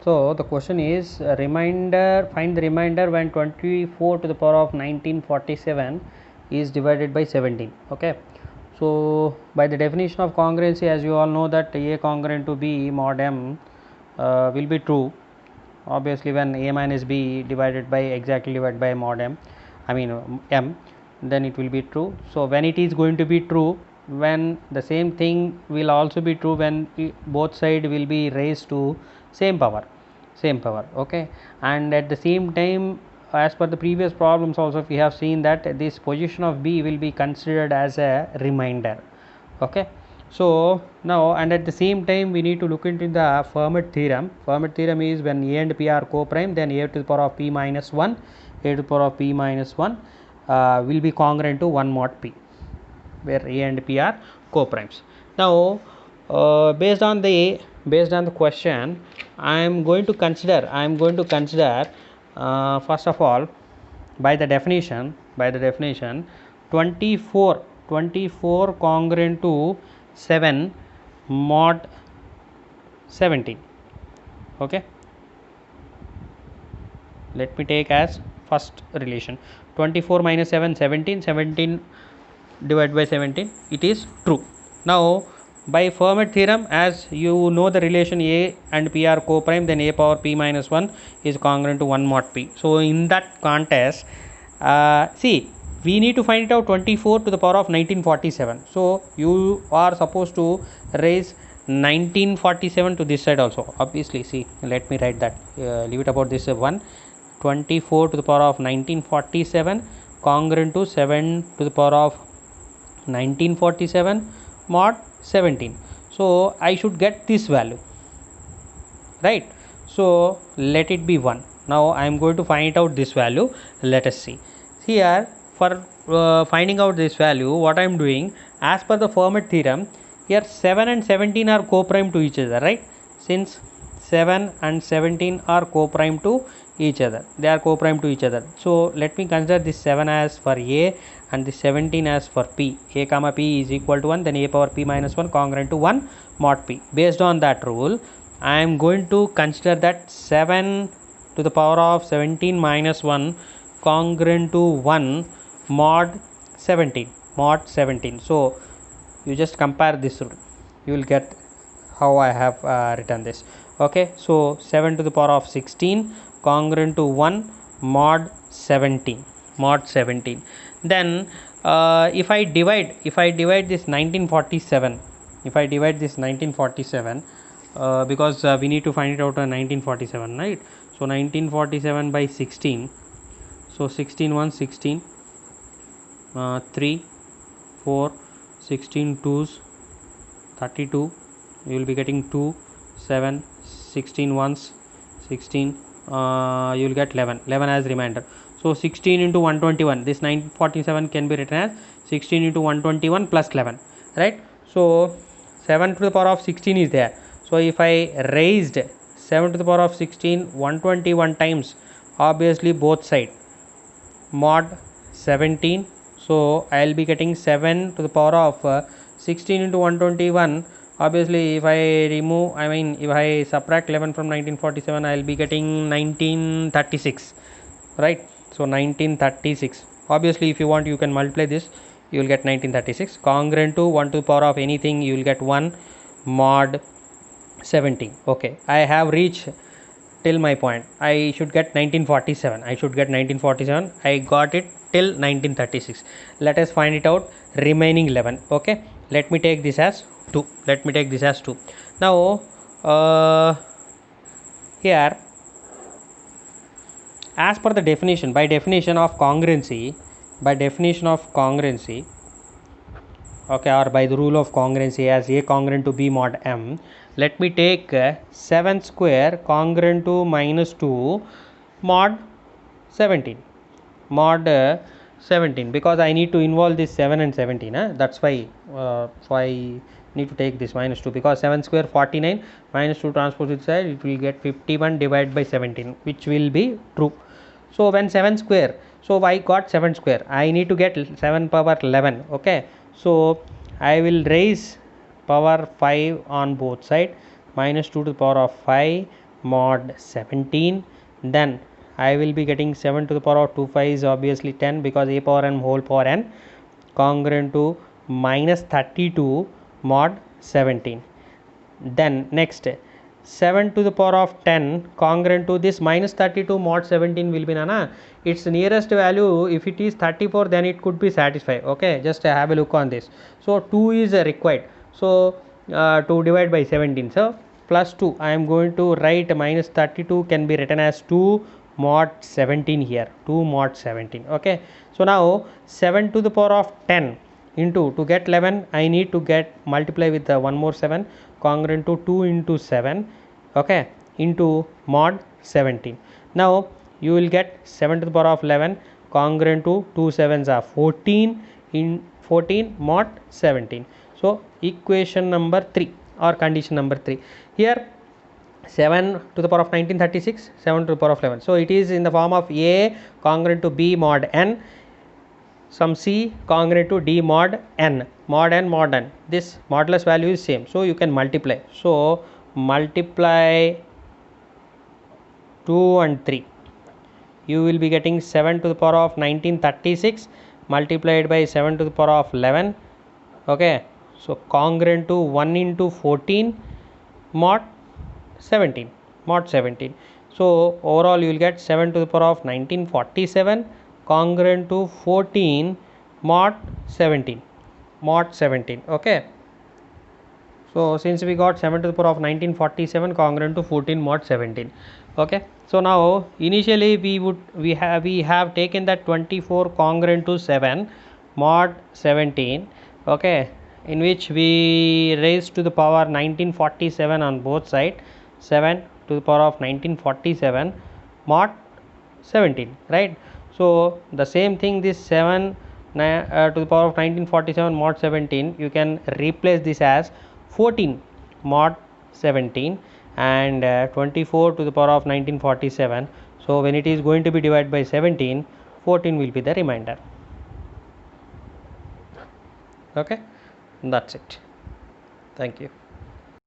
So the question is remainder, find the remainder when 24 to the power of 1947 is divided by 17. Okay, so by the definition of congruency, as you all know that A congruent to B mod M will be true obviously when A minus B divided by exactly divided by mod M, I mean M, then it will be true. So when it is going to be true, when the same thing will also be true when both side will be raised to same power, okay. And at the same time, as per the previous problems also we have seen that this position of B will be considered as a remainder, okay. So now, and at the same time we need to look into the Fermat theorem. Fermat theorem is when A and P are co-prime, then A to the power of P minus 1, A to the power of P minus 1 will be congruent to 1 mod P, where A and P are co-primes. Now based on the question, I am going to consider first of all, by the definition 24 congruent to 7 mod 17. Okay, let me take as first relation 24 minus 7 17, 17 divided by 17, it is true. Now by Fermat theorem, as you know the relation A and P are co-prime, then A power P minus 1 is congruent to 1 mod P. So in that context, see, we need to find it out 24 to the power of 1947. So you are supposed to raise 1947 to this side also. Obviously, see, let me write that. Leave it about this one. 24 to the power of 1947 congruent to 7 to the power of 1947 mod 17. So I should get this value, right? So let it be 1. Now I am going to find out this value. Let us see here. For finding out this value, what I am doing, as per the Fermat theorem, here 7 and 17 are co-prime to each other, right? Since 7 and 17 are co-prime to each other, they are co-prime to each other. So let me consider this 7 as for A and this 17 as for P. A comma P is equal to 1, then A power P minus 1 congruent to 1 mod P. Based on that rule, I am going to consider that 7 to the power of 17 minus 1 congruent to 1 mod 17. So you just compare this rule, you will get how I have written this. Okay, so 7 to the power of 16 congruent to 1 mod 17. Then if I divide this 1947, because we need to find it out on 1947, right? So 1947 by 16, so 16 1 16, 3 4 16 2s 32, you will be getting 2 7 16 ones 16, you will get 11 as remainder. So 16 into 121, this 947 can be written as 16 into 121 plus 11, right? So 7 to the power of 16 is there. So if I raised 7 to the power of 16 121 times, obviously both side mod 17, so I will be getting 7 to the power of 16 into 121. Obviously if I subtract 11 from 1947, I will be getting 1936, right? So 1936, obviously if you want you can multiply this, you will get 1936 congruent to 1 to the power of anything, you will get 1 mod 17. Okay, I have reached till my point. I should get 1947. I got it till 1936. Let us find it out remaining 11. Okay, let me take this as 2. Now here, as per the definition, by definition of congruency, okay, or by the rule of congruency, as A congruent to B mod M, let me take 7 square congruent to minus 2 mod 17, because I need to involve this 7 and 17, that's why so I need to take this minus 2, because 7 square 49 minus 2 transpose inside, it will get 51 divided by 17, which will be true. So when 7 square, so I got 7 square, I need to get 7 power 11. Okay, so I will raise power 5 on both side, minus 2 to the power of 5 mod 17. Then I will be getting 7 to the power of 2 5 is obviously 10, because a power n whole power n, congruent to minus 32 mod 17. Then next, 7 to the power of 10 congruent to this minus 32 mod 17 will be nana, its nearest value, if it is 34, then it could be satisfied. Okay, just have a look on this. So 2 is required, so to divide by 17, so plus 2, I am going to write minus 32 can be written as 2 mod 17 here, 2 mod 17. Okay, so now 7 to the power of 10 into, to get 11 I need to get multiply with one more 7, congruent to 2 into 7, okay, into mod 17. Now you will get 7 to the power of 11 congruent to 2 sevens are 14 in 14 mod 17. So equation number 3 or condition number 3 here, 7 to the power of 1936, 7 to the power of 11. So it is in the form of A congruent to B mod n, some C congruent to D mod n, mod n mod n. This modulus value is same, so you can multiply. So multiply 2 and 3, you will be getting 7 to the power of 1936 multiplied by 7 to the power of 11. Okay, so congruent to 1 into 14 mod 17, mod 17. So overall you will get 7 to the power of 1947 congruent to 14 mod 17, mod 17. Okay, so since we got 7 to the power of 1947 congruent to 14 mod 17. Okay, so now initially we have taken that 24 congruent to 7 mod 17. Okay, in which we raised to the power 1947 on both sides, 7 to the power of 1947 mod 17, right? So the same thing, this 7 to the power of 1947 mod 17, you can replace this as 14 mod 17 and 24 to the power of 1947. So when it is going to be divided by 17, 14 will be the remainder. Okay, that's it. Thank you.